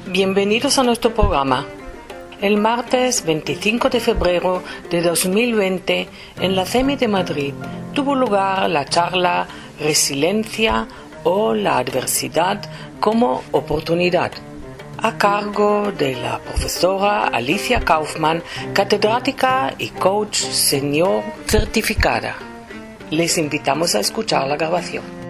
Bienvenidos a nuestro programa. El martes 25 de febrero de 2020, en la CEMI de Madrid, tuvo lugar la charla Resiliencia o la adversidad como oportunidad, a cargo de la profesora Alicia Kaufmann, catedrática y coach senior certificada. Les invitamos a escuchar la grabación.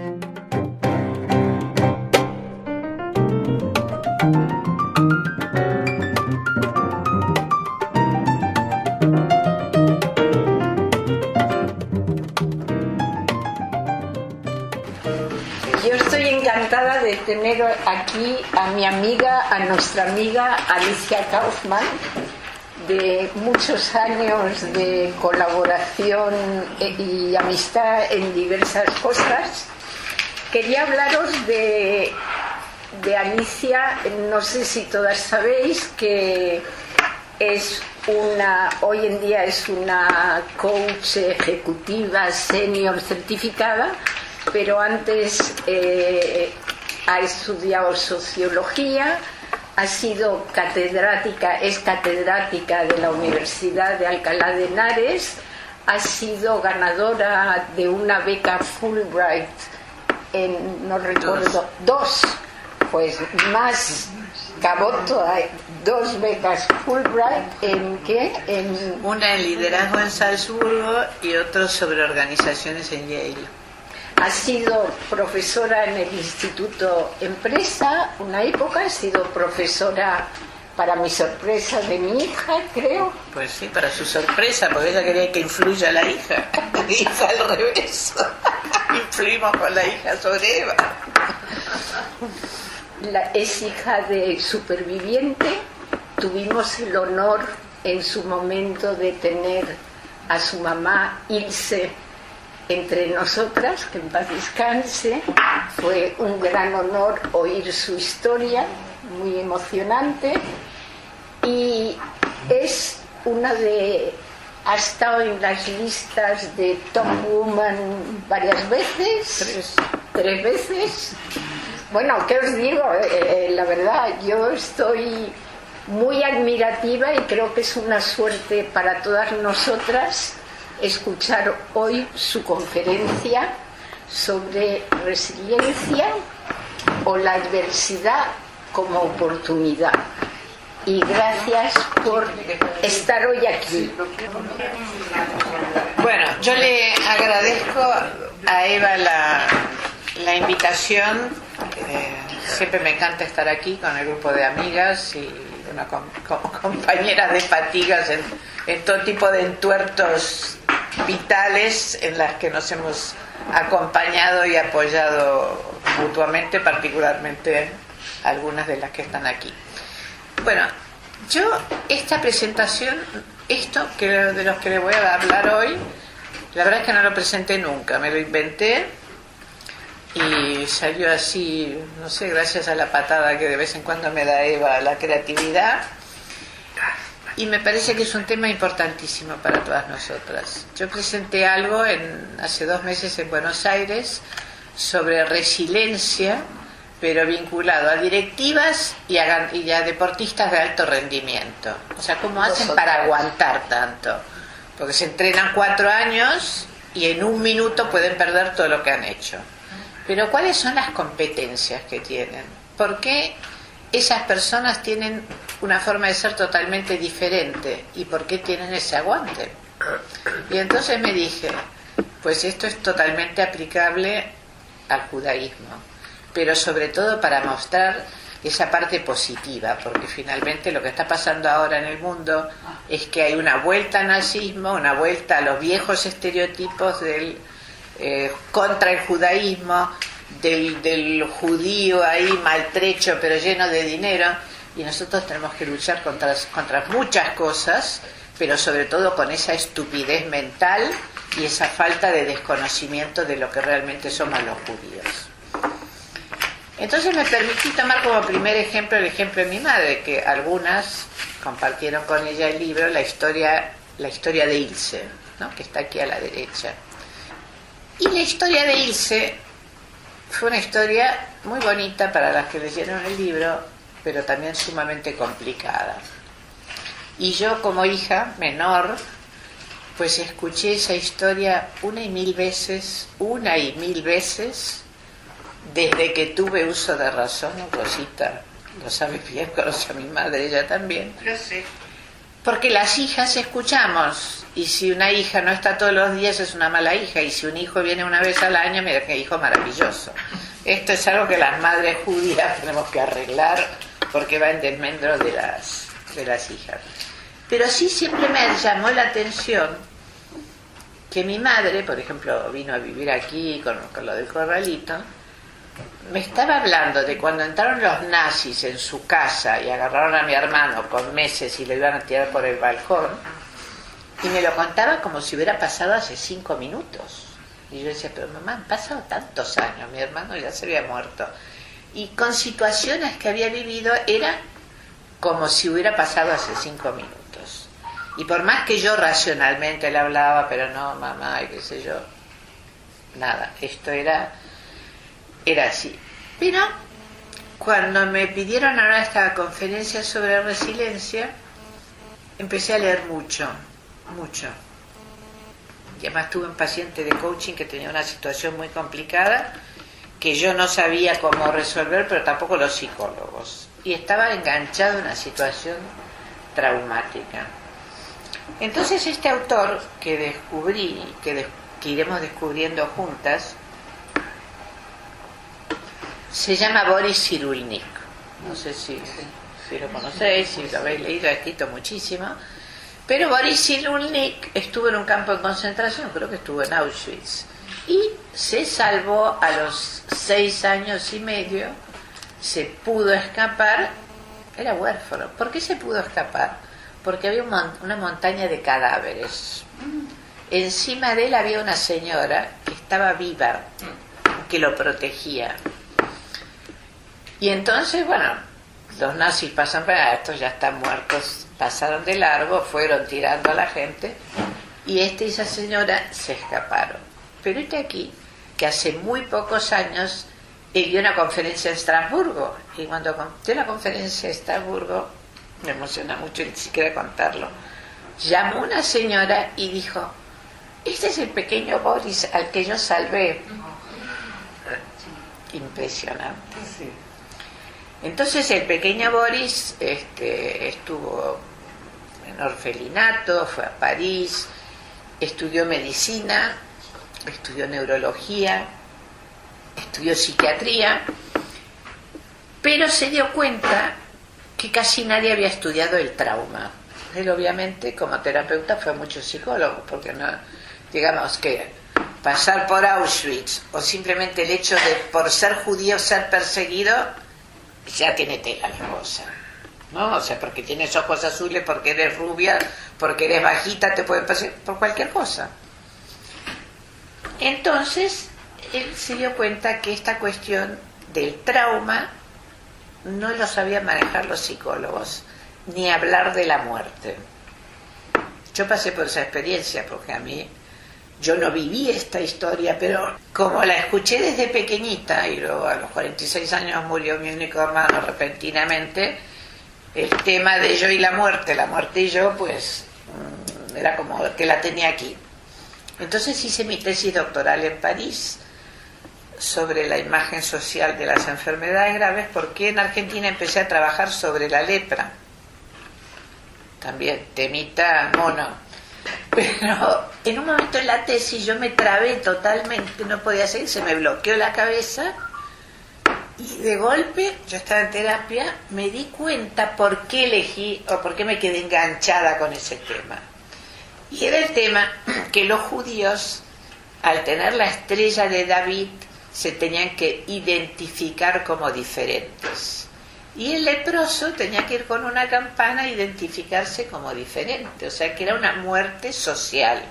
Encantada de tener aquí a mi amiga, a nuestra amiga Alicia Kaufmann, de muchos años de colaboración y amistad en diversas cosas. Quería hablaros de Alicia. No sé si todas sabéis que hoy en día es una coach ejecutiva senior certificada, pero antes ha estudiado sociología, es catedrática de la Universidad de Alcalá de Henares, ha sido ganadora de una beca Fulbright no recuerdo, dos, pues más Caboto, hay dos becas Fulbright. ¿En qué? Una en liderazgo en Salzburgo y otra sobre organizaciones en Yale. Ha sido profesora en el Instituto Empresa una época, ha sido profesora, para mi sorpresa, de mi hija, creo. Pues sí, para su sorpresa, porque ella quería que influya la hija. Mi hija al revés. Influimos con la hija sobre Eva. Es hija de superviviente. Tuvimos el honor en su momento de tener a su mamá, Ilse, entre nosotras, que en paz descanse. Fue un gran honor oír su historia, muy emocionante, y es ha estado en las listas de Top Woman varias veces, tres veces. Bueno, ¿qué os digo? La verdad, yo estoy muy admirativa y creo que es una suerte para todas nosotras escuchar hoy su conferencia sobre resiliencia o la adversidad como oportunidad. Y gracias por estar hoy aquí. Bueno, yo le agradezco a Eva la invitación. Siempre me encanta estar aquí con el grupo de amigas y una compañera de fatigas en todo tipo de entuertos vitales en las que nos hemos acompañado y apoyado mutuamente, particularmente algunas de las que están aquí. Bueno, yo esta presentación, de los que le voy a hablar hoy, la verdad es que no lo presenté nunca, me lo inventé y salió así, no sé, gracias a la patada que de vez en cuando me da Eva, la creatividad. Y me parece que es un tema importantísimo para todas nosotras. Yo presenté algo hace 2 meses en Buenos Aires sobre resiliencia, pero vinculado a directivas y a deportistas de alto rendimiento. O sea, ¿cómo hacen para aguantar tanto? Porque se entrenan 4 años y en 1 minuto pueden perder todo lo que han hecho. Pero ¿cuáles son las competencias que tienen? ¿Por qué esas personas tienen una forma de ser totalmente diferente? ¿Y por qué tienen ese aguante? Y entonces me dije, pues esto es totalmente aplicable al judaísmo, pero sobre todo para mostrar esa parte positiva, porque finalmente lo que está pasando ahora en el mundo es que hay una vuelta al nazismo, una vuelta a los viejos estereotipos contra el judaísmo, del judío ahí maltrecho pero lleno de dinero, y nosotros tenemos que luchar contra muchas cosas, pero sobre todo con esa estupidez mental y esa falta de desconocimiento de lo que realmente somos los judíos. Entonces me permití tomar como primer ejemplo el ejemplo de mi madre, que algunas compartieron con ella el libro, la historia de Ilse, ¿no?, que está aquí a la derecha. Y la historia de Ilse fue una historia muy bonita para las que leyeron el libro, pero también sumamente complicada. Y yo, como hija menor, pues escuché esa historia una y mil veces, desde que tuve uso de razón. Rosita lo sabe bien, conoce a mi madre, ella también. Lo sé. Porque las hijas escuchamos, y si una hija no está todos los días es una mala hija, y si un hijo viene una vez al año, mira qué hijo maravilloso. Esto es algo que las madres judías tenemos que arreglar, porque va en desmedro de las hijas. Pero sí siempre me llamó la atención que mi madre, por ejemplo, vino a vivir aquí con lo del corralito, me estaba hablando de cuando entraron los nazis en su casa y agarraron a mi hermano con meses y lo iban a tirar por el balcón, y me lo contaba como si hubiera pasado hace 5 minutos. Y yo decía, pero mamá, han pasado tantos años, mi hermano ya se había muerto. Y con situaciones que había vivido era como si hubiera pasado hace 5 minutos. Y por más que yo racionalmente le hablaba, pero no, mamá, y qué sé yo, nada, esto era así. Pero cuando me pidieron ahora esta conferencia sobre resiliencia, empecé a leer mucho. Y además tuve un paciente de coaching que tenía una situación muy complicada, que yo no sabía cómo resolver, pero tampoco los psicólogos. Y estaba enganchado en una situación traumática. Entonces este autor que descubrí, que iremos descubriendo juntas, se llama Boris Cyrulnik. No sé si lo conocéis, si lo habéis leído, ha escrito muchísimo. Pero Boris Cyrulnik estuvo en un campo de concentración, creo que estuvo en Auschwitz, y se salvó a los 6 años y medio, se pudo escapar, era huérfano. ¿Por qué se pudo escapar? Porque había una montaña de cadáveres. Encima de él había una señora que estaba viva, que lo protegía. Y entonces, bueno, los nazis pasan, estos ya están muertos, pasaron de largo, fueron tirando a la gente, y y esa señora se escaparon. Pero este aquí, que hace muy pocos años, él dio una conferencia en Estrasburgo, y cuando dio la conferencia en Estrasburgo, me emociona mucho ni siquiera contarlo, llamó una señora y dijo, este es el pequeño Boris al que yo salvé. Impresionante. Sí. Entonces el pequeño Boris estuvo en orfelinato, fue a París, estudió medicina, estudió neurología, estudió psiquiatría, pero se dio cuenta que casi nadie había estudiado el trauma. Él obviamente como terapeuta fue a muchos psicólogos, porque no, digamos que pasar por Auschwitz o simplemente el hecho de por ser judío ser perseguido ya tiene tela la cosa, ¿no? O sea, porque tienes ojos azules, porque eres rubia, porque eres bajita, te pueden perseguir por cualquier cosa. Entonces él se dio cuenta que esta cuestión del trauma no lo sabían manejar los psicólogos, ni hablar de la muerte. Yo pasé por esa experiencia, porque yo no viví esta historia, pero como la escuché desde pequeñita, y luego a los 46 años murió mi único hermano repentinamente, el tema de yo y la muerte y yo, pues era como que la tenía aquí. Entonces hice mi tesis doctoral en París sobre la imagen social de las enfermedades graves, porque en Argentina empecé a trabajar sobre la lepra. También, temita mono. Pero en un momento en la tesis yo me trabé totalmente, no podía seguir, se me bloqueó la cabeza y de golpe, yo estaba en terapia, me di cuenta por qué elegí o por qué me quedé enganchada con ese tema. Y era el tema que los judíos, al tener la estrella de David, se tenían que identificar como diferentes. Y el leproso tenía que ir con una campana a identificarse como diferente, o sea que era una muerte social.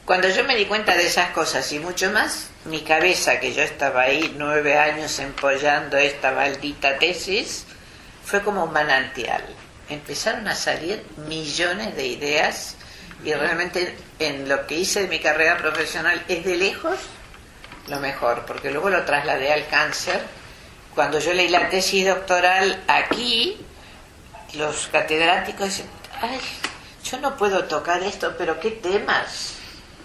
Cuando yo me di cuenta de esas cosas y mucho más, mi cabeza, que yo estaba ahí 9 años empollando esta maldita tesis, fue como un manantial. Empezaron a salir millones de ideas y realmente en lo que hice de mi carrera profesional es de lejos lo mejor, porque luego lo trasladé al cáncer. Cuando yo leí la tesis doctoral aquí, los catedráticos dicen, ay, yo no puedo tocar esto, pero ¿qué temas?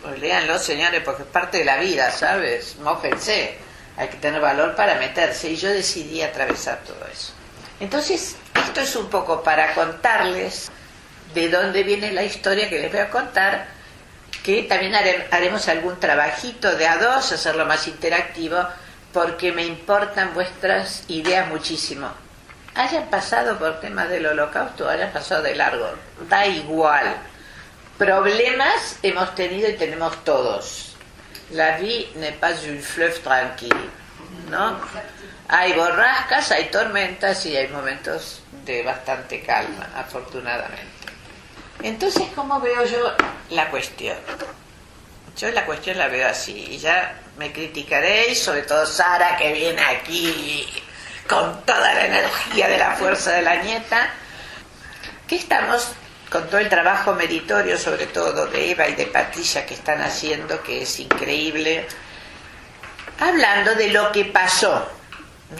Pues léanlo, señores, porque es parte de la vida, ¿sabes? Mójense, hay que tener valor para meterse, y yo decidí atravesar todo eso. Entonces, esto es un poco para contarles de dónde viene la historia que les voy a contar, que también haremos algún trabajito de a dos, hacerlo más interactivo, porque me importan vuestras ideas muchísimo. Hayan pasado por temas del Holocausto, hayan pasado de largo, da igual. Problemas hemos tenido y tenemos todos. La vie n'est pas un fleuve tranquille, ¿no? Hay borrascas, hay tormentas y hay momentos de bastante calma, afortunadamente. Entonces, ¿cómo veo yo la cuestión? Yo la cuestión la veo así, y ya me criticaréis, sobre todo Sara, que viene aquí con toda la energía de la fuerza de la nieta, que estamos con todo el trabajo meritorio, sobre todo de Eva y de Patricia, que están haciendo, que es increíble, hablando de lo que pasó,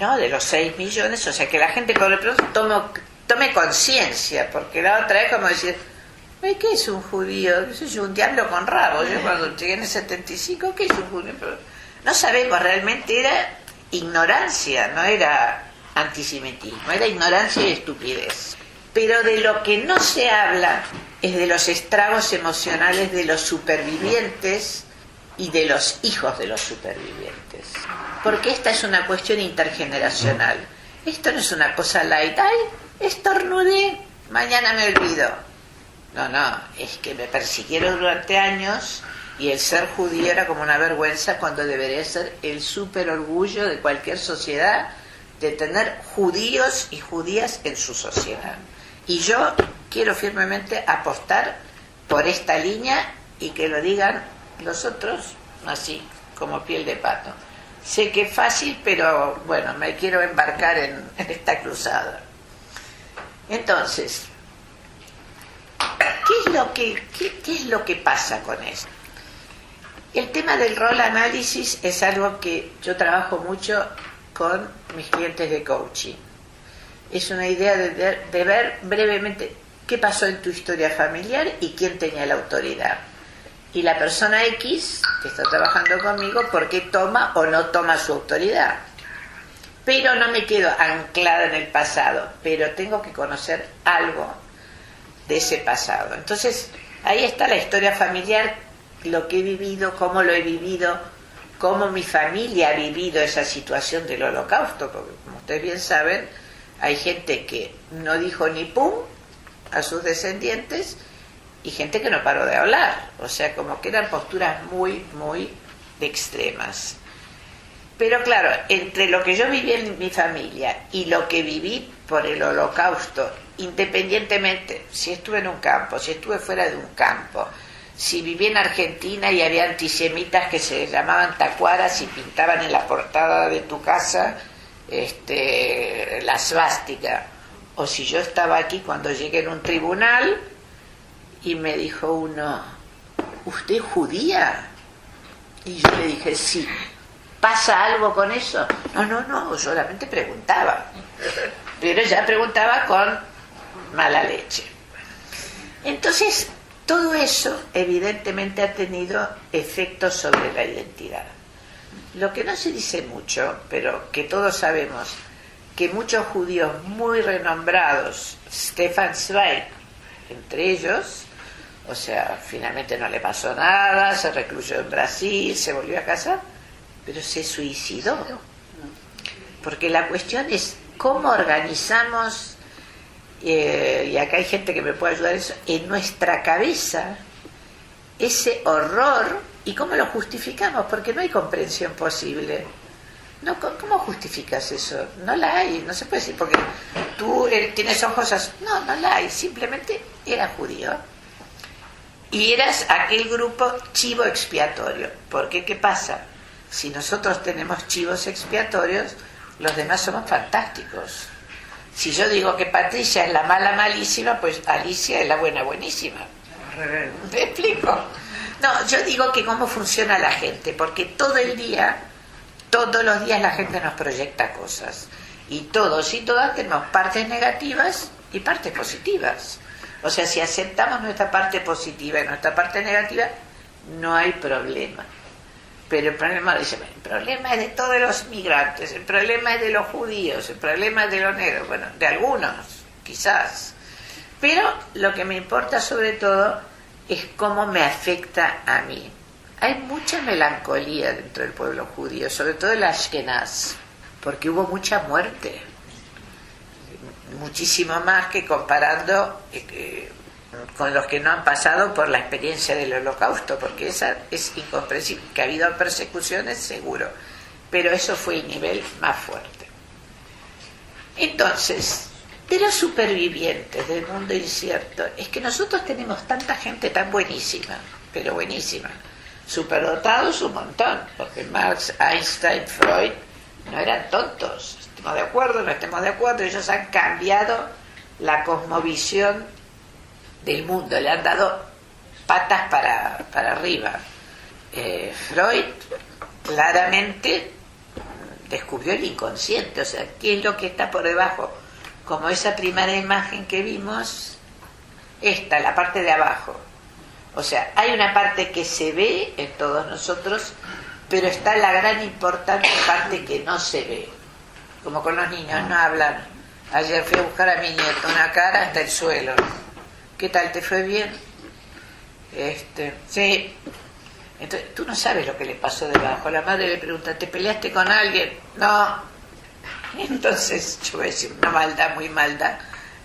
¿no? De los 6 millones, o sea, que la gente por lo pronto tome conciencia, porque la otra es como decir, ¿qué es un judío? ¿Qué es un diablo con rabo? Yo cuando llegué en el 75, ¿qué es un judío? Pero no sabemos, realmente era ignorancia, no era antisemitismo, era ignorancia y estupidez. Pero de lo que no se habla es de los estragos emocionales de los supervivientes y de los hijos de los supervivientes. Porque esta es una cuestión intergeneracional. Esto no es una cosa light, ay, estornudé, mañana me olvido. No, es que me persiguieron durante años y el ser judío era como una vergüenza, cuando debería ser el súper orgullo de cualquier sociedad, de tener judíos y judías en su sociedad. Y yo quiero firmemente apostar por esta línea y que lo digan los otros así, como piel de pato. Sé que es fácil, pero bueno, me quiero embarcar en esta cruzada. Entonces, ¿qué es lo que pasa con esto? El tema del rol análisis es algo que yo trabajo mucho con mis clientes de coaching. Es una idea de ver brevemente qué pasó en tu historia familiar y quién tenía la autoridad. Y la persona X que está trabajando conmigo, por qué toma o no toma su autoridad. Pero no me quedo anclada en el pasado, pero tengo que conocer algo de ese pasado. Entonces, ahí está la historia familiar, lo que he vivido, cómo lo he vivido, cómo mi familia ha vivido esa situación del Holocausto, porque como ustedes bien saben, hay gente que no dijo ni pum a sus descendientes y gente que no paró de hablar, o sea, como que eran posturas muy, muy extremas. Pero claro, entre lo que yo viví en mi familia y lo que viví por el Holocausto, independientemente si estuve en un campo, si estuve fuera de un campo, si viví en Argentina y había antisemitas que se llamaban tacuaras y pintaban en la portada de tu casa la svástica, o si yo estaba aquí cuando llegué en un tribunal y me dijo uno, ¿usted es judía? Y yo le dije, sí. ¿Pasa algo con eso? No, solamente preguntaba, pero ya preguntaba con mala leche. Entonces, todo eso evidentemente ha tenido efectos sobre la identidad. Lo que no se dice mucho, pero que todos sabemos, que muchos judíos muy renombrados, Stefan Zweig, entre ellos, o sea, finalmente no le pasó nada, se recluyó en Brasil, se volvió a casar, pero se suicidó. Porque la cuestión es cómo organizamos, y acá hay gente que me puede ayudar en eso, en nuestra cabeza ese horror y cómo lo justificamos, porque no hay comprensión posible. No, ¿cómo justificas eso? No la hay, no se puede decir, porque tú tienes ojos así. No la hay, simplemente era judío. Y eras aquel grupo chivo expiatorio. Porque, ¿qué pasa? Si nosotros tenemos chivos expiatorios, los demás somos fantásticos. Si yo digo que Patricia es la mala malísima, pues Alicia es la buena buenísima. ¿Me explico? No, yo digo que cómo funciona la gente, porque todo el día todos los días la gente nos proyecta cosas. Y todos y todas tenemos partes negativas y partes positivas. O sea, si aceptamos nuestra parte positiva y nuestra parte negativa, no hay problema. Pero el problema, dice, el problema es de todos los migrantes, el problema es de los judíos, el problema es de los negros, bueno, de algunos, quizás. Pero lo que me importa sobre todo es cómo me afecta a mí. Hay mucha melancolía dentro del pueblo judío, sobre todo el Ashkenaz, porque hubo mucha muerte, muchísimo más que comparando con los que no han pasado por la experiencia del Holocausto, porque esa es incomprensible. Que ha habido persecuciones, seguro, pero eso fue el nivel más fuerte. Entonces, de los supervivientes del mundo incierto, es que nosotros tenemos tanta gente tan buenísima, pero buenísima, superdotados un montón, porque Marx, Einstein, Freud no eran tontos, estemos de acuerdo, no estemos de acuerdo, ellos han cambiado la cosmovisión del mundo, le han dado patas para arriba. Freud claramente descubrió el inconsciente, o sea, ¿qué es lo que está por debajo? Como esa primera imagen que vimos, esta, la parte de abajo. O sea, hay una parte que se ve en todos nosotros, pero está la gran importante parte que no se ve. Como con los niños, no hablan. Ayer fui a buscar a mi nieto, una cara hasta el suelo. ¿Qué tal? ¿Te fue bien? Sí. Entonces, tú no sabes lo que le pasó debajo. La madre le pregunta, ¿te peleaste con alguien? No. Entonces, yo voy a decir una maldad, muy maldad.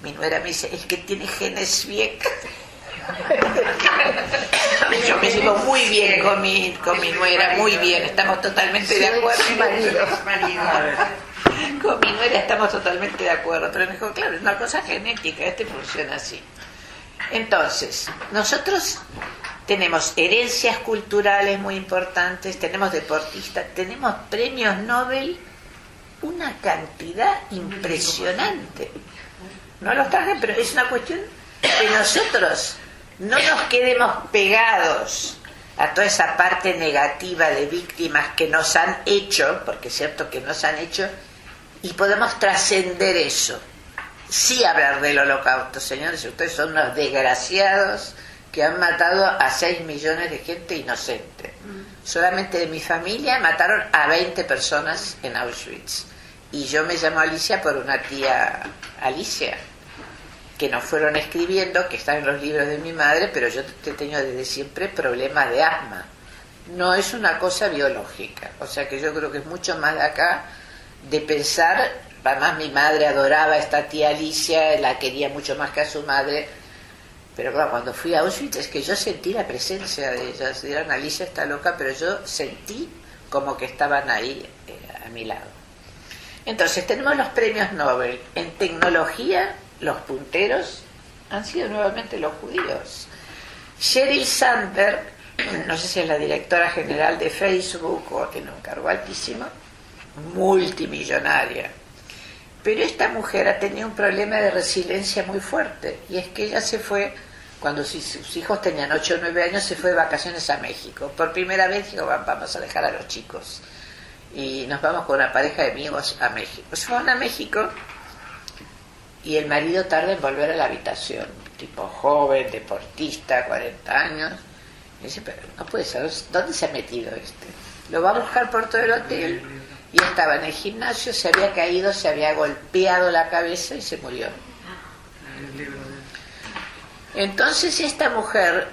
Mi nuera me dice, es que tiene genes bien. Yo me llevo muy bien con mi nuera, muy bien, estamos totalmente de acuerdo. Con mi nuera estamos totalmente de acuerdo, pero me dijo, claro, es una cosa genética, funciona así. Entonces, nosotros tenemos herencias culturales muy importantes, tenemos deportistas, tenemos premios Nobel, una cantidad impresionante. No los traje, pero es una cuestión que nosotros no nos quedemos pegados a toda esa parte negativa de víctimas que nos han hecho, porque es cierto que nos han hecho, y podemos trascender eso. Sí hablar del Holocausto, señores, ustedes son unos desgraciados que han matado a 6 millones de gente inocente. Solamente de mi familia mataron a 20 personas en Auschwitz. Y yo me llamo Alicia por una tía Alicia, que nos fueron escribiendo, que están en los libros de mi madre, pero yo he tenido desde siempre problemas de asma. No es una cosa biológica, o sea que yo creo que es mucho más de acá, de pensar. Además mi madre adoraba a esta tía Alicia, la quería mucho más que a su madre, pero claro, cuando fui a Auschwitz es que yo sentí la presencia de ellas. Dirán, Alicia está loca, pero yo sentí como que estaban ahí a mi lado. Entonces tenemos los premios Nobel. En tecnología, los punteros han sido nuevamente los judíos. Sheryl Sandberg, no sé si es la directora general de Facebook o tiene un cargo altísimo, multimillonaria. Pero esta mujer ha tenido un problema de resiliencia muy fuerte, y es que ella se fue, cuando sus hijos tenían 8 o 9 años, se fue de vacaciones a México. Por primera vez dijo, vamos a dejar a los chicos, y nos vamos con una pareja de amigos a México. Se fueron a México, y el marido tarda en volver a la habitación, tipo joven, deportista, 40 años. Y dice, pero no puede saber, ¿dónde se ha metido este? Lo va a buscar por todo el hotel, y estaba en el gimnasio, se había caído, se había golpeado la cabeza y se murió. Entonces esta mujer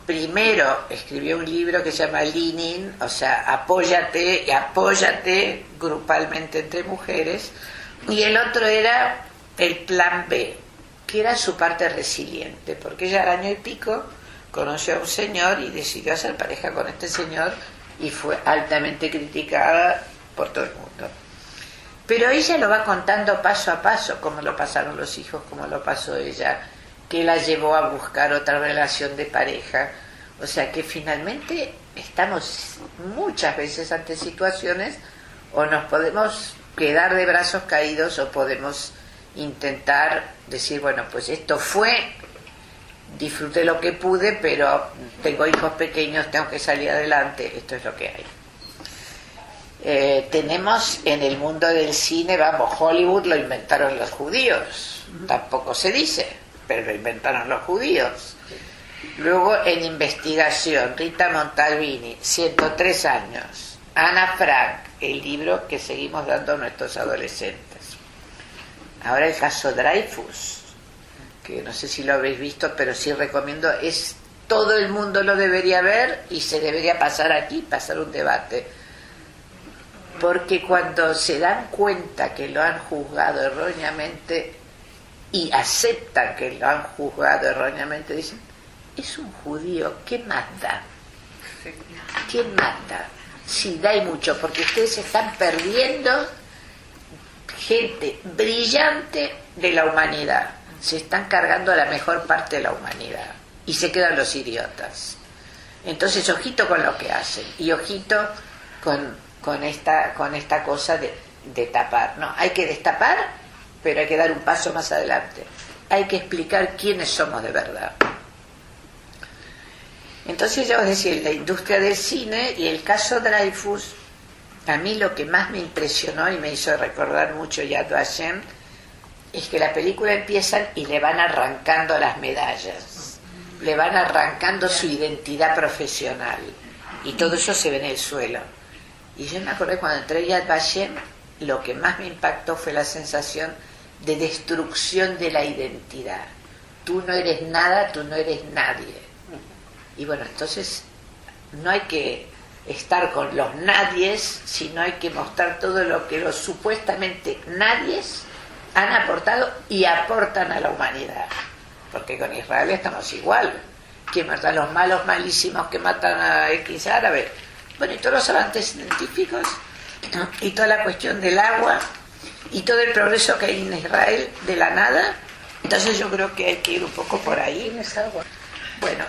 primero escribió un libro que se llama Leaning, o sea, apóyate grupalmente entre mujeres, y el otro era el plan B, que era su parte resiliente, porque ella al año y pico conoció a un señor y decidió hacer pareja con este señor, y fue altamente criticada por todo el mundo. Pero ella lo va contando paso a paso, cómo lo pasaron los hijos, cómo lo pasó ella, que la llevó a buscar otra relación de pareja. O sea que finalmente estamos muchas veces ante situaciones, o nos podemos quedar de brazos caídos, o podemos intentar decir, bueno, pues esto fue, disfruté lo que pude, pero tengo hijos pequeños, tengo que salir adelante, esto es lo que hay. Tenemos en el mundo del cine, vamos, Hollywood lo inventaron los judíos, tampoco se dice, pero lo inventaron los judíos. Luego en investigación, Rita Montalbini, 103 años. Ana Frank, el libro que seguimos dando a nuestros adolescentes. Ahora el caso Dreyfus, que no sé si lo habéis visto, pero sí recomiendo, todo el mundo lo debería ver y se debería pasar aquí, pasar un debate. Porque cuando se dan cuenta que lo han juzgado erróneamente y aceptan que lo han juzgado erróneamente, dicen, es un judío, ¿qué más da? ¿Qué más da? Sí, da y mucho, porque ustedes están perdiendo gente brillante de la humanidad. Se están cargando a la mejor parte de la humanidad y se quedan los idiotas. Entonces, ojito con lo que hacen y ojito con esta cosa de tapar. No, hay que destapar, pero hay que dar un paso más adelante. Hay que explicar quiénes somos de verdad. Entonces ya os decía, la industria del cine y el caso Dreyfus, a mí lo que más me impresionó y me hizo recordar mucho Yad Vashem es que la película empieza y le van arrancando las medallas, le van arrancando su identidad profesional y todo eso se ve en el suelo. Y yo me acordé cuando entré a Yad Vashem, lo que más me impactó fue la sensación de destrucción de la identidad. Tú no eres nada, tú no eres nadie. Y bueno, entonces no hay que estar con los nadies, sino hay que mostrar todo lo que los supuestamente nadies han aportado y aportan a la humanidad. Porque con Israel estamos igual. Que matan a los malos malísimos que matan a X árabes. Bueno, y todos los avances científicos, y toda la cuestión del agua, y todo el progreso que hay en Israel de la nada. Entonces yo creo que hay que ir un poco por ahí. ¿Tienes agua? Bueno,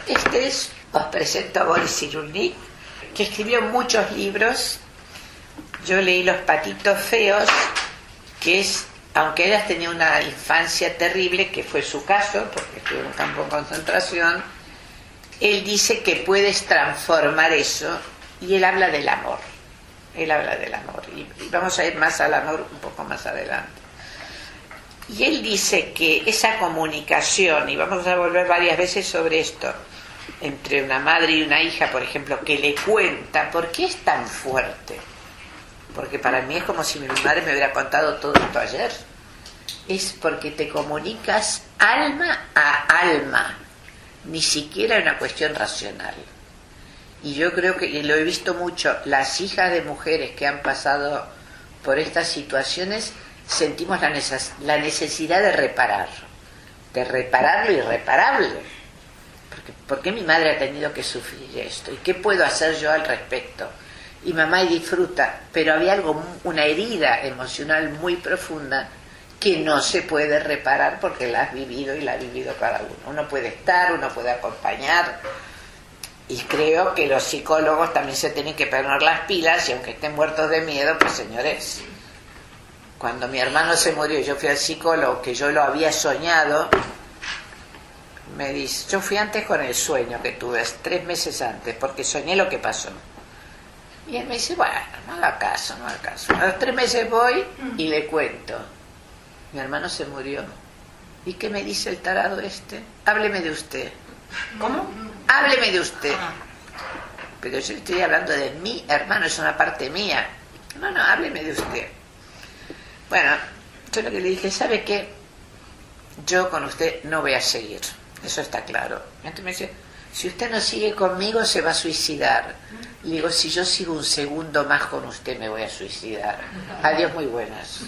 os presento a Boris Cyrulnik, que escribió muchos libros. Yo leí Los patitos feos, que es, aunque él tenía una infancia terrible, que fue su caso, porque estuvo en un campo de concentración, él dice que puedes transformar eso, y él habla del amor. Él habla del amor, y vamos a ir más al amor un poco más adelante. Y él dice que esa comunicación, y vamos a volver varias veces sobre esto, entre una madre y una hija, por ejemplo, que le cuenta, ¿por qué es tan fuerte? Porque para mí es como si mi madre me hubiera contado todo esto ayer. Es porque te comunicas alma a alma, ni siquiera es una cuestión racional. Y yo creo que, y lo he visto mucho, las hijas de mujeres que han pasado por estas situaciones, sentimos la necesidad de reparar lo irreparable. ¿Por qué mi madre ha tenido que sufrir esto? ¿Y qué puedo hacer yo al respecto? Y mamá disfruta, pero había una herida emocional muy profunda que no se puede reparar porque la has vivido y la ha vivido cada uno. Uno puede estar, uno puede acompañar, y creo que los psicólogos también se tienen que poner las pilas, y aunque estén muertos de miedo, pues señores, cuando mi hermano se murió y yo fui al psicólogo, que yo lo había soñado, me dice, yo fui antes con el sueño que tuve, 3 meses antes, porque soñé lo que pasó. Y él me dice, bueno, no haga caso. A los 3 meses voy y le cuento, mi hermano se murió. ¿Y qué me dice el tarado este? Hábleme de usted. ¿Cómo? Hábleme de usted. Pero yo estoy hablando de mi hermano, es una parte mía. No, hábleme de usted. Bueno, yo lo que le dije, ¿sabe qué? Yo con usted no voy a seguir, eso está claro. Entonces me dice, si usted no sigue conmigo se va a suicidar. Le digo, si yo sigo un segundo más con usted me voy a suicidar. Adiós, muy buenas.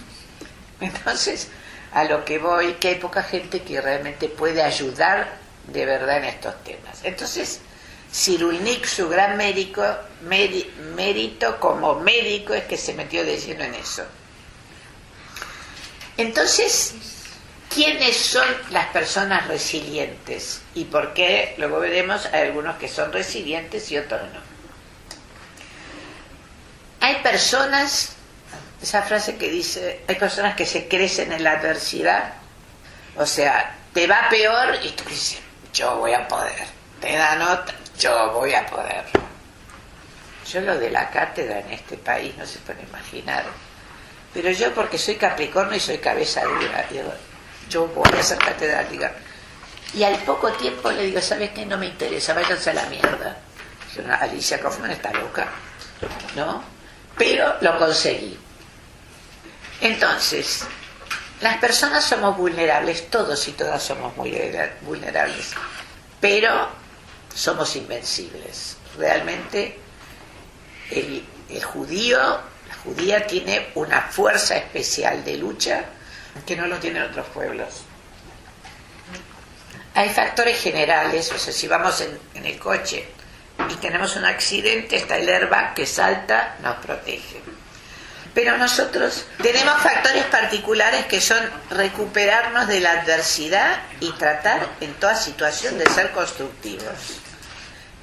Entonces, a lo que voy, que hay poca gente que realmente puede ayudar de verdad en estos temas. Entonces, Cyrulnik, su gran mérito como médico es que se metió de lleno en eso. Entonces, ¿quiénes son las personas resilientes? ¿Y por qué? Luego veremos, hay algunos que son resilientes y otros no. Hay personas, esa frase que dice, hay personas que se crecen en la adversidad, o sea, te va peor y tú dices, yo voy a poder. Te da nota, yo voy a poder. Yo lo de la cátedra en este país no se puede imaginar. Pero yo, porque soy Capricornio y soy cabeza dura, digo, yo voy a ser catedrática. Y al poco tiempo le digo, ¿sabes qué? No me interesa, váyanse a la mierda. Dije, no, Alicia Kaufman está loca, ¿no? Pero lo conseguí. Entonces, las personas somos vulnerables, todos y todas somos muy vulnerables, pero somos invencibles. Realmente el judío, la judía tiene una fuerza especial de lucha que no lo tienen otros pueblos. Hay factores generales, o sea, si vamos en el coche y tenemos un accidente, está el airbag que salta, nos protege. Pero nosotros tenemos factores particulares que son recuperarnos de la adversidad y tratar en toda situación de ser constructivos.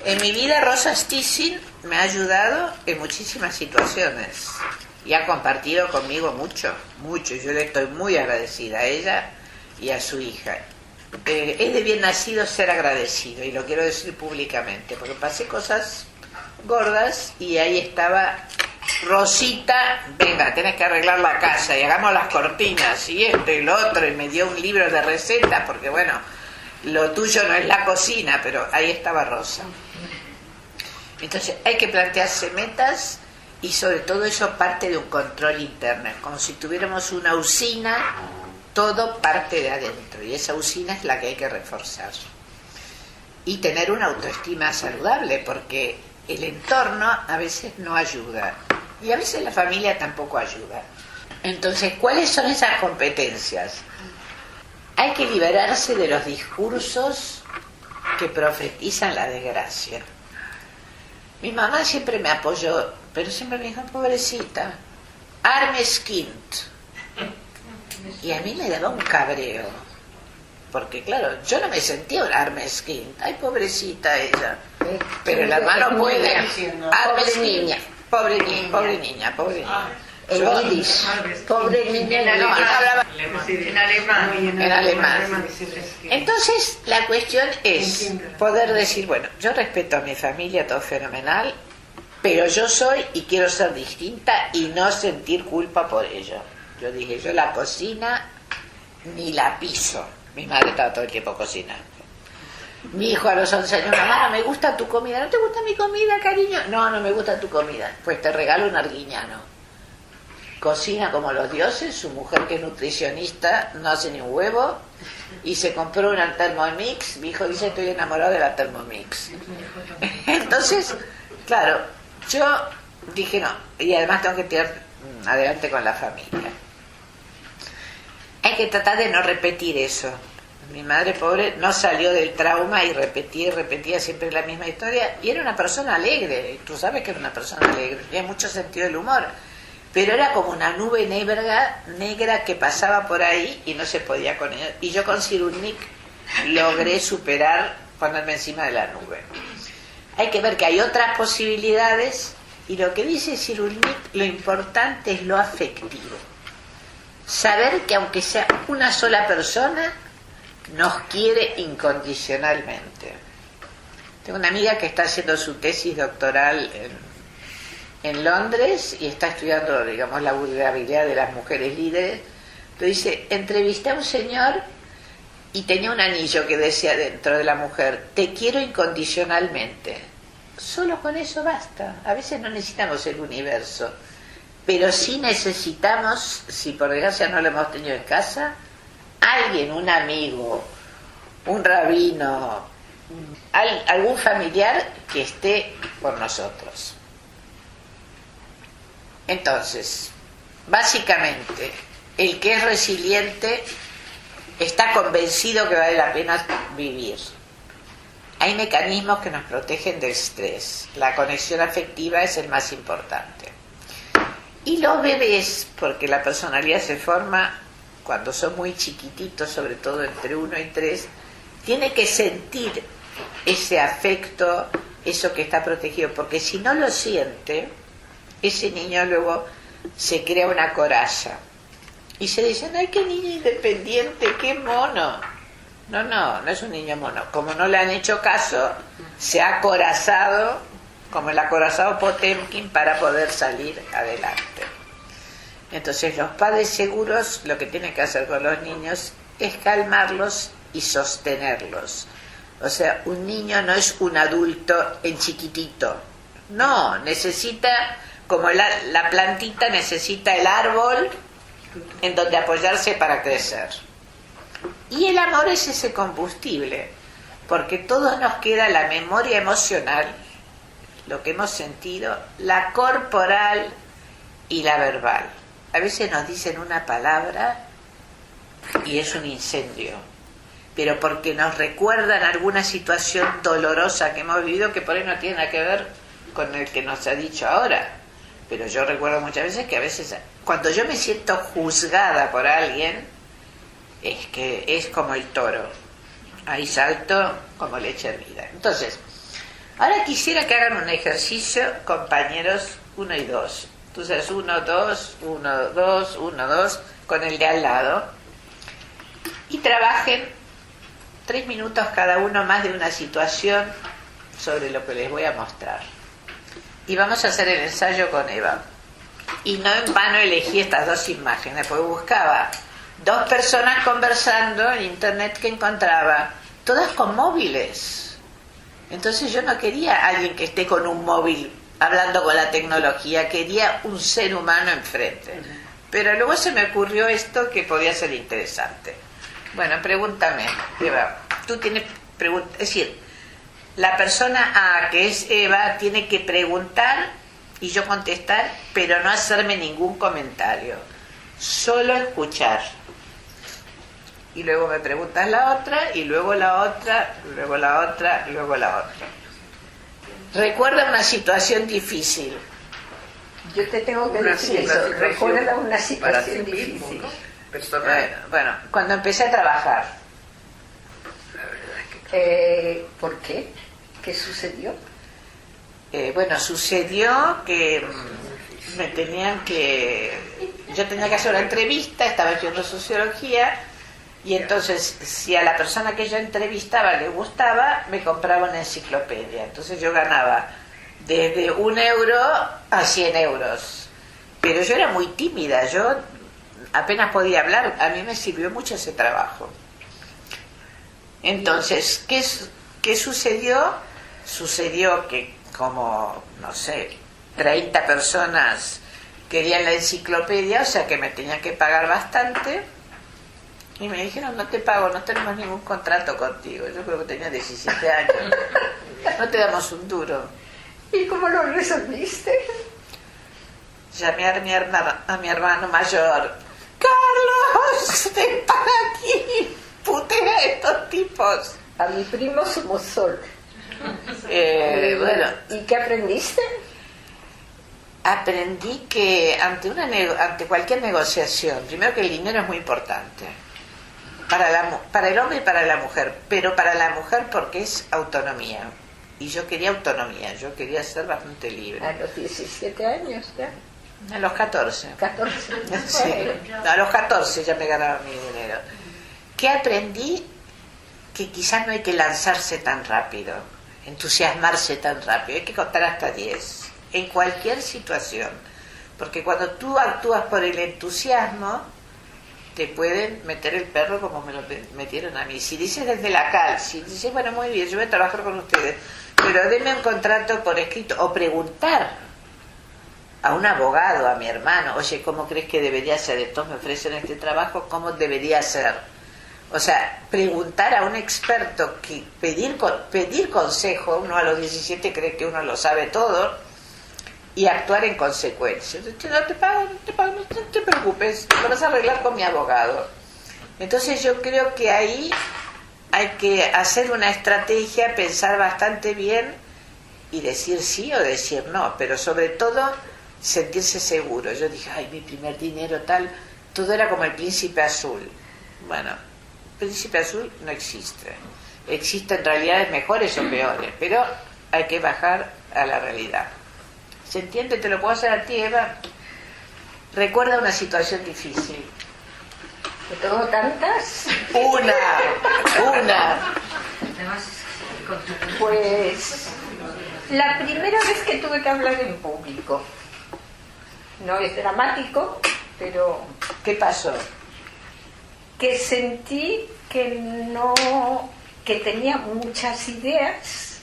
En mi vida Rosa Stissin me ha ayudado en muchísimas situaciones y ha compartido conmigo mucho. Yo le estoy muy agradecida a ella y a su hija. Es de bien nacido ser agradecido, y lo quiero decir públicamente, porque pasé cosas gordas y ahí estaba Rosita, venga, tenés que arreglar la casa y hagamos las cortinas y esto y lo otro, y me dio un libro de recetas, porque bueno, lo tuyo no es la cocina, pero ahí estaba Rosa. Entonces hay que plantearse metas, y sobre todo eso parte de un control interno, como si tuviéramos una usina, todo parte de adentro, y esa usina es la que hay que reforzar. Y tener una autoestima saludable, porque el entorno a veces no ayuda, y a veces la familia tampoco ayuda. Entonces, ¿cuáles son esas competencias? Hay que liberarse de los discursos que profetizan la desgracia. Mi mamá siempre me apoyó, pero siempre me dijo, pobrecita, armeskint. Y a mí me daba un cabreo, porque claro, yo no me sentía un armeskint. Ay, pobrecita ella. Pero el hermano puede. Armeskint. Pobre niña. En yiddish, pobre niña. En alemán. Entonces, la cuestión es poder decir, bueno, yo respeto a mi familia, todo fenomenal, pero yo soy y quiero ser distinta y no sentir culpa por ello. Yo dije, yo la cocina ni la piso. Mi madre estaba todo el tiempo cocinando. Mi hijo a los 11 años, mamá, no me gusta tu comida. ¿No te gusta mi comida, cariño? No, no me gusta tu comida. Pues te regalo un arguiñano. Cocina como los dioses, su mujer que es nutricionista no hace ni un huevo, y se compró una Thermomix. Mi hijo dice, estoy enamorado de la Thermomix. Entonces, claro, yo dije no, y además tengo que tirar adelante con la familia. Hay que tratar de no repetir eso. Mi madre pobre no salió del trauma y repetía siempre la misma historia, y era una persona alegre. Tú sabes que era una persona alegre, tenía mucho sentido del humor, pero era como una nube negra que pasaba por ahí y no se podía con ella. Y yo con Cyrulnik logré superar, ponerme encima de la nube. Hay que ver que hay otras posibilidades, y lo que dice Cyrulnik, lo importante es lo afectivo. Saber que aunque sea una sola persona, nos quiere incondicionalmente. Tengo una amiga que está haciendo su tesis doctoral en Londres y está estudiando, digamos, la vulnerabilidad de las mujeres líderes. Entonces dice, entrevisté a un señor y tenía un anillo que decía dentro de la mujer, te quiero incondicionalmente. Solo con eso basta. A veces no necesitamos el universo, pero sí necesitamos, si por desgracia no lo hemos tenido en casa, alguien, un amigo, un rabino, algún familiar que esté por nosotros. Entonces, básicamente, el que es resiliente está convencido que vale la pena vivir. Hay mecanismos que nos protegen del estrés. La conexión afectiva es el más importante. Y los bebés, porque la personalidad se forma cuando son muy chiquititos, sobre todo entre 1 y 3, tiene que sentir ese afecto, eso que está protegido, porque si no lo siente, ese niño luego se crea una coraza y se dicen, ay, qué niño independiente, qué mono. No es un niño mono. Como no le han hecho caso, se ha acorazado como el acorazado Potemkin, para poder salir adelante. Entonces los padres seguros lo que tienen que hacer con los niños es calmarlos y sostenerlos. O sea, un niño no es un adulto en chiquitito. No, necesita, como la plantita necesita el árbol en donde apoyarse para crecer. Y el amor es ese combustible, porque todos nos queda la memoria emocional, lo que hemos sentido, la corporal y la verbal. A veces nos dicen una palabra y es un incendio, pero porque nos recuerdan alguna situación dolorosa que hemos vivido que por ahí no tiene nada que ver con el que nos ha dicho ahora. Pero yo recuerdo muchas veces que a veces, cuando yo me siento juzgada por alguien, es que es como el toro. Ahí salto como leche hervida. Entonces, ahora quisiera que hagan un ejercicio, compañeros 1 y 2. Entonces 1, 2, 1, 2, 1, 2, con el de al lado. Y trabajen 3 minutos cada uno más de una situación sobre lo que les voy a mostrar. Y vamos a hacer el ensayo con Eva. Y no en vano elegí estas 2 imágenes, porque buscaba 2 personas conversando en internet que encontraba, todas con móviles. Entonces yo no quería a alguien que esté con un móvil hablando con la tecnología, quería un ser humano enfrente. Pero luego se me ocurrió esto que podía ser interesante. Bueno, pregúntame, Eva. Tú tienes preguntas, es decir, la persona A, que es Eva, tiene que preguntar y yo contestar, pero no hacerme ningún comentario. Solo escuchar. Y luego me preguntas la otra, y luego la otra, luego la otra, luego la otra. Recuerda una situación difícil. Yo te tengo que decir eso. Recuerda una situación difícil. Bueno, cuando empecé a trabajar. ¿Por qué? ¿Qué sucedió? Bueno, sucedió que yo tenía que hacer una entrevista, estaba estudiando sociología, y entonces si a la persona que yo entrevistaba le gustaba, me compraba una enciclopedia. Entonces yo ganaba desde 1 euro a 100 euros. Pero yo era muy tímida, yo apenas podía hablar, a mí me sirvió mucho ese trabajo. Entonces, ¿qué sucedió? Sucedió que como, no sé, 30 personas querían la enciclopedia, o sea que me tenían que pagar bastante, y me dijeron, no te pago, no tenemos ningún contrato contigo. Yo creo que tenía 17 años. No te damos un duro. ¿Y cómo lo resolviste? Llamé a mi hermano mayor. Carlos, ven para aquí, putea a estos tipos. A mi primo Somosol. Bueno. ¿Y qué aprendiste? Aprendí que ante cualquier negociación, primero que el dinero es muy importante para el hombre y para la mujer, pero para la mujer porque es autonomía, y yo quería autonomía, yo quería ser bastante libre. A los 17 años ya. A los 14. 14. Sí. A los 14 ya me ganaba mi dinero. ¿Qué aprendí? Que quizás no hay que lanzarse tan rápido, entusiasmarse tan rápido, hay que contar hasta 10 en cualquier situación, porque cuando tú actúas por el entusiasmo te pueden meter el perro como me lo metieron a mí. Si dices desde la cal, si dices, bueno, muy bien, yo voy a trabajar con ustedes, pero denme un contrato por escrito, o preguntar a un abogado, a mi hermano, oye, ¿cómo crees que debería ser? Entonces me ofrecen este trabajo, ¿cómo debería ser? O sea, preguntar a un experto, que pedir consejo. Uno a los 17 cree que uno lo sabe todo, y actuar en consecuencia. No te pago, no te preocupes, lo vas a arreglar con mi abogado. Entonces yo creo que ahí hay que hacer una estrategia, pensar bastante bien y decir sí o decir no, pero sobre todo sentirse seguro. Yo dije, ay, mi primer dinero tal, todo era como el príncipe azul. Bueno, el príncipe azul no existe. Existen realidades mejores o peores, pero hay que bajar a la realidad. ¿Se entiende? Te lo puedo hacer a ti, Eva. Recuerda una situación difícil. ¿Tengo tantas? Una. Pues La primera vez que tuve que hablar en público. No es dramático, pero... ¿Qué pasó? Que sentí que tenía muchas ideas,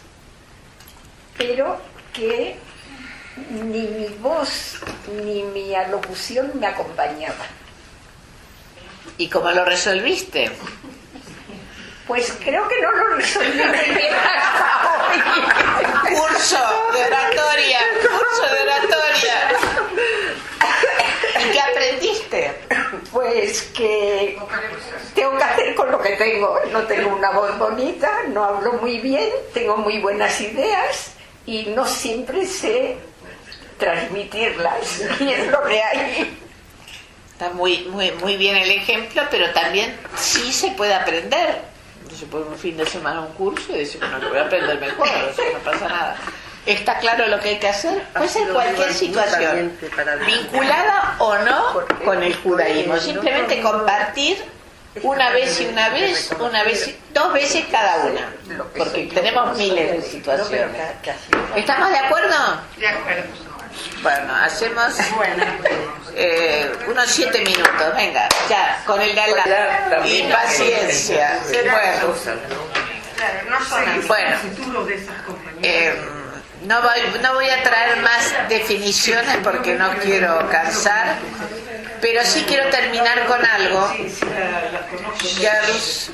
pero que ni mi voz ni mi alocución me acompañaban. ¿Y cómo lo resolviste? Pues creo que no lo resolví muy bien hasta hoy. Curso de oratoria. ¿Y qué aprendiste? Pues que tengo que hacer con lo que tengo. No tengo una voz bonita, no hablo muy bien, tengo muy buenas ideas y no siempre sé transmitirlas. Y es lo que hay. Está muy bien el ejemplo, pero también sí se puede aprender. No se puede un fin de semana un curso y decir, bueno, lo voy a aprender mejor, o sea, no pasa nada. ¿Está claro lo que hay que hacer? Puede ser cualquier situación, vinculada o no con el judaísmo. Simplemente compartir una vez, dos veces cada una, porque tenemos miles de situaciones. ¿Estamos de acuerdo? De acuerdo. Bueno, hacemos unos 7 minutos, venga, ya, con el de al lado. Y paciencia. Bueno, no voy a traer más definiciones porque no quiero cansar, pero sí quiero terminar con algo. Girls,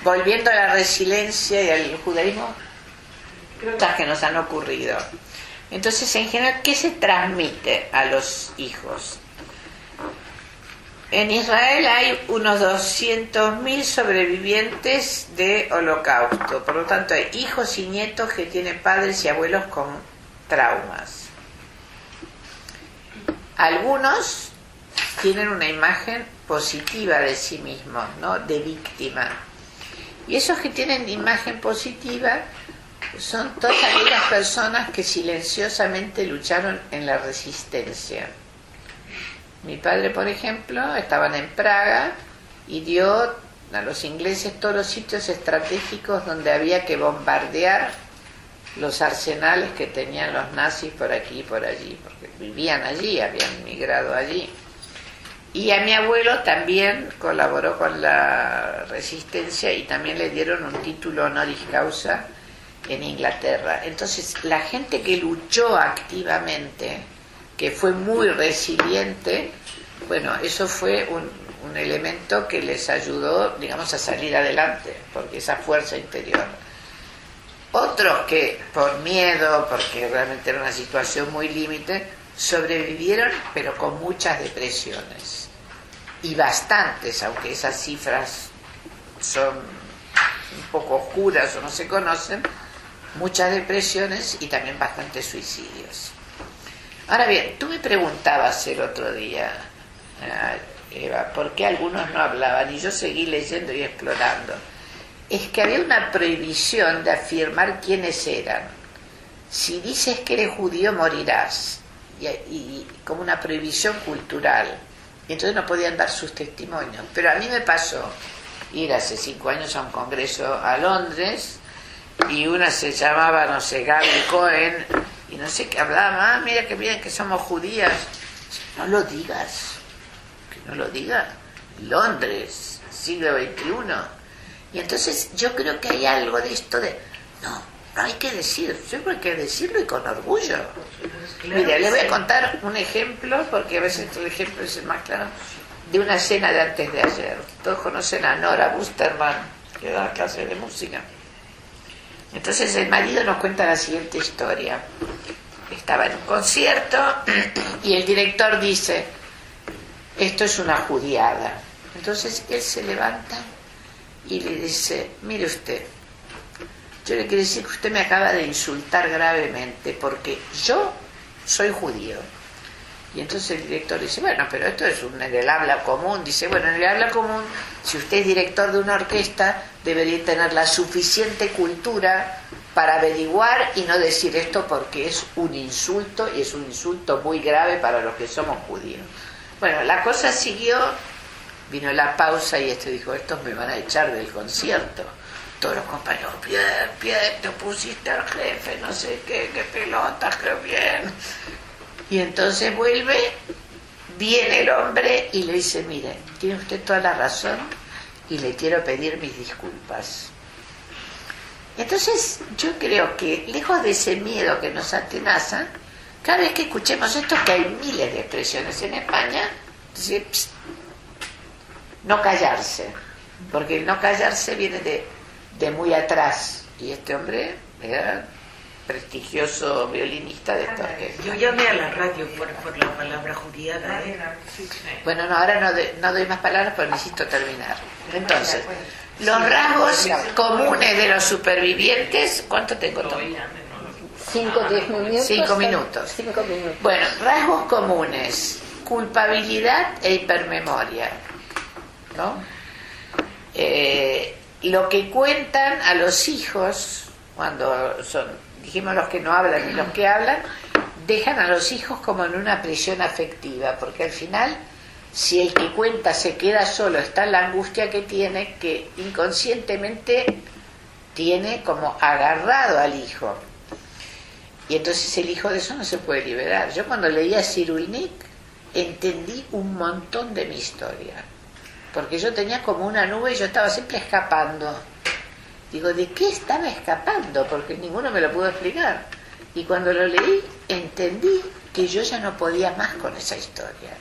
volviendo a la resiliencia y al judaísmo, cosas que nos han ocurrido. Entonces, en general, ¿qué se transmite a los hijos? En Israel hay unos 200.000 sobrevivientes de Holocausto. Por lo tanto, hay hijos y nietos que tienen padres y abuelos con traumas. Algunos tienen una imagen positiva de sí mismos, ¿no? De víctima. Y esos que tienen imagen positiva son todas aquellas personas que silenciosamente lucharon en la resistencia. Mi padre, por ejemplo, estaban en Praga y dio a los ingleses todos los sitios estratégicos donde había que bombardear los arsenales que tenían los nazis por aquí y por allí, porque vivían allí, habían migrado allí. Y a mi abuelo también colaboró con la resistencia y también le dieron un título honoris causa en Inglaterra. Entonces, la gente que luchó activamente, que fue muy resiliente, bueno, eso fue un elemento que les ayudó, digamos, a salir adelante, porque esa fuerza interior. Otros que por miedo, porque realmente era una situación muy límite, sobrevivieron, pero con muchas depresiones. Y bastantes, aunque esas cifras son un poco oscuras o no se conocen, muchas depresiones y también bastantes suicidios. Ahora bien, tú me preguntabas el otro día, Eva, ¿por qué algunos no hablaban? Y yo seguí leyendo y explorando. Es que había una prohibición de afirmar quiénes eran. Si dices que eres judío, morirás. Y como una prohibición cultural. Y entonces no podían dar sus testimonios. Pero a mí me pasó ir hace 5 años a un congreso a Londres, y una se llamaba, no sé, Gaby Cohen, y no sé qué hablaba, mira qué bien que somos judías. No lo digas, que no lo diga. Londres, siglo XXI. Y entonces yo creo que hay algo de esto de, no hay que decir, siempre hay que decirlo y con orgullo. Mira, le voy a contar un ejemplo, porque a veces el ejemplo es el más claro, de una cena de antes de ayer. Todos conocen a Nora Busterman, que da clases de música. Entonces el marido nos cuenta la siguiente historia. Estaba en un concierto y el director dice, esto es una judiada. Entonces él se levanta y le dice, mire usted, yo le quiero decir que usted me acaba de insultar gravemente porque yo soy judío. Y entonces el director dice, bueno, pero esto es en el habla común. Dice, bueno, en el habla común, si usted es director de una orquesta, debería tener la suficiente cultura para averiguar y no decir esto porque es un insulto, y es un insulto muy grave para los que somos judíos. Bueno, la cosa siguió, vino la pausa y dijo, estos me van a echar del concierto. Todos los compañeros, bien, bien, te pusiste al jefe, no sé qué pelota, qué bien. Y entonces vuelve, viene el hombre y le dice, mire, tiene usted toda la razón y le quiero pedir mis disculpas. Entonces yo creo que, lejos de ese miedo que nos atenaza, cada vez que escuchemos esto, que hay miles de expresiones en España, decir, psst, no callarse, porque el no callarse viene de muy atrás, y este hombre era prestigioso violinista de esta orquesta. Yo llamé a la radio por la palabra judiada. Bueno, no, ahora no doy más palabras, pero necesito terminar. Entonces, los rasgos comunes de los supervivientes, ¿cuánto tengo todavía? 5 o 10 minutos. 5 minutos. 5 minutos. Bueno, rasgos comunes: culpabilidad e hipermemoria, ¿no? Lo que cuentan a los hijos, cuando son, dijimos, los que no hablan y los que hablan, dejan a los hijos como en una prisión afectiva, porque al final, si el que cuenta se queda solo, está en la angustia que tiene, que inconscientemente tiene como agarrado al hijo. Y entonces el hijo de eso no se puede liberar. Yo cuando leía Cyrulnik entendí un montón de mi historia, porque yo tenía como una nube y yo estaba siempre escapando. Digo, ¿de qué estaba escapando? Porque ninguno me lo pudo explicar. Y cuando lo leí entendí que yo ya no podía más con esa historia,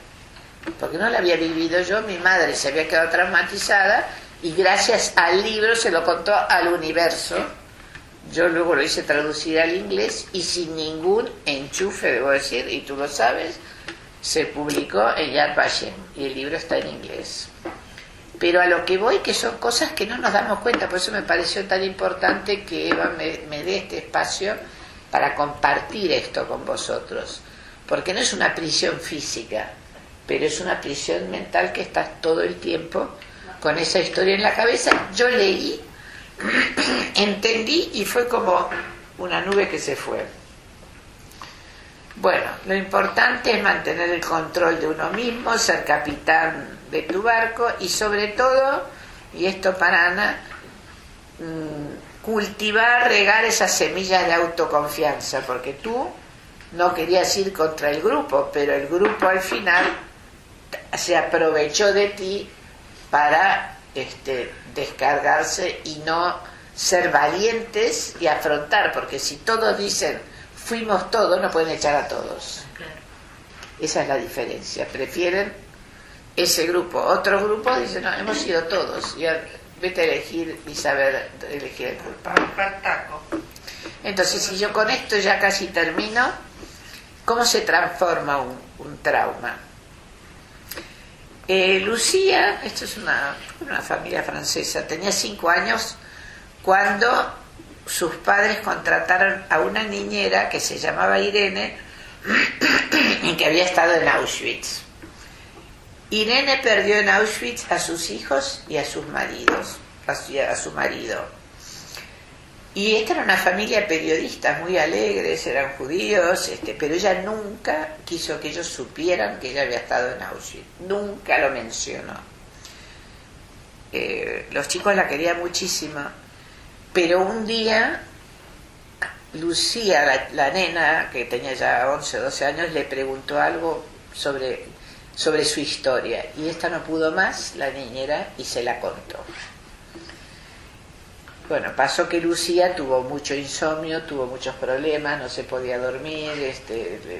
porque no la había vivido yo. Mi madre se había quedado traumatizada y gracias al libro se lo contó al universo. Yo luego lo hice traducir al inglés y sin ningún enchufe, debo decir, y tú lo sabes, se publicó en Yad Vashem y el libro está en inglés. Pero a lo que voy, que son cosas que no nos damos cuenta, por eso me pareció tan importante que Eva me dé este espacio para compartir esto con vosotros, porque no es una prisión física, pero es una prisión mental que estás todo el tiempo con esa historia en la cabeza. Yo leí, entendí y fue como una nube que se fue. Bueno, lo importante es mantener el control de uno mismo, ser capitán de tu barco y sobre todo, y esto para Ana, cultivar, regar esas semillas de autoconfianza, porque tú no querías ir contra el grupo, pero el grupo al final se aprovechó de ti para descargarse y no ser valientes y afrontar, porque si todos dicen fuimos todos, no pueden echar a todos. Claro. Esa es la diferencia. Prefieren ese grupo. Otro grupo dice, no, hemos sido todos. Ya vete a elegir y saber elegir el culpable. Entonces, si yo con esto ya casi termino, ¿cómo se transforma un trauma? Lucía, esto es una familia francesa, tenía 5 años cuando sus padres contrataron a una niñera que se llamaba Irene y que había estado en Auschwitz. Irene perdió en Auschwitz a sus hijos y a sus maridos, a su marido. Y esta era una familia de periodistas muy alegres, eran judíos, pero ella nunca quiso que ellos supieran que ella había estado en Auschwitz, nunca lo mencionó. Los chicos la querían muchísimo, pero un día Lucía, la nena, que tenía ya 11 o 12 años, le preguntó algo sobre su historia, y esta no pudo más, la niñera, y se la contó. Bueno, pasó que Lucía tuvo mucho insomnio, tuvo muchos problemas, no se podía dormir,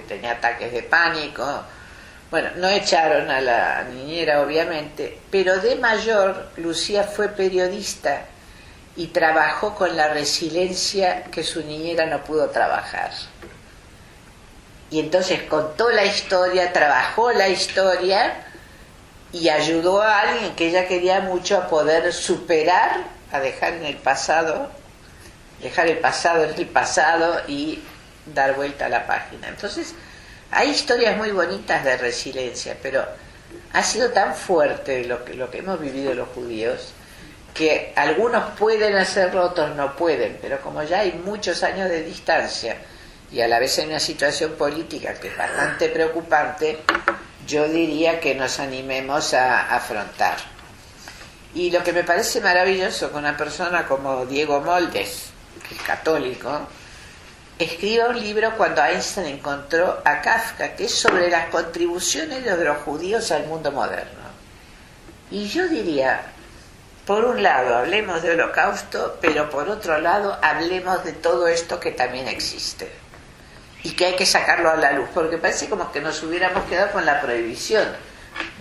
tenía ataques de pánico. Bueno, no echaron a la niñera, obviamente, pero de mayor Lucía fue periodista y trabajó con la resiliencia que su niñera no pudo trabajar. Y entonces contó la historia, trabajó la historia y ayudó a alguien que ella quería mucho a poder superar, a dejar en el pasado, dejar el pasado en el pasado y dar vuelta a la página. Entonces, hay historias muy bonitas de resiliencia, pero ha sido tan fuerte lo que hemos vivido los judíos, que algunos pueden hacerlo, otros no pueden, pero como ya hay muchos años de distancia y a la vez hay una situación política que es bastante preocupante, yo diría que nos animemos a afrontar. Y lo que me parece maravilloso que una persona como Diego Moldes, que es católico, escriba un libro cuando Einstein encontró a Kafka, que es sobre las contribuciones de los judíos al mundo moderno. Y yo diría, por un lado hablemos de Holocausto, pero por otro lado hablemos de todo esto que también existe y que hay que sacarlo a la luz, porque parece como que nos hubiéramos quedado con la prohibición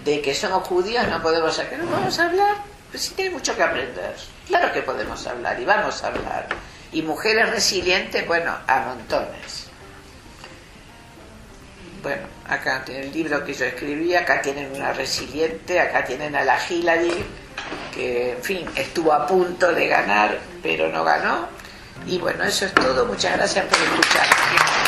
de que somos judíos, no podemos sacar, no podemos hablar, pues sí tiene mucho que aprender, claro que podemos hablar y vamos a hablar, y mujeres resilientes, bueno, a montones. Bueno, acá tienen el libro que yo escribí, acá tienen una resiliente, acá tienen a la Hillary, que en fin, estuvo a punto de ganar, pero no ganó. Y bueno, eso es todo, muchas gracias por escuchar.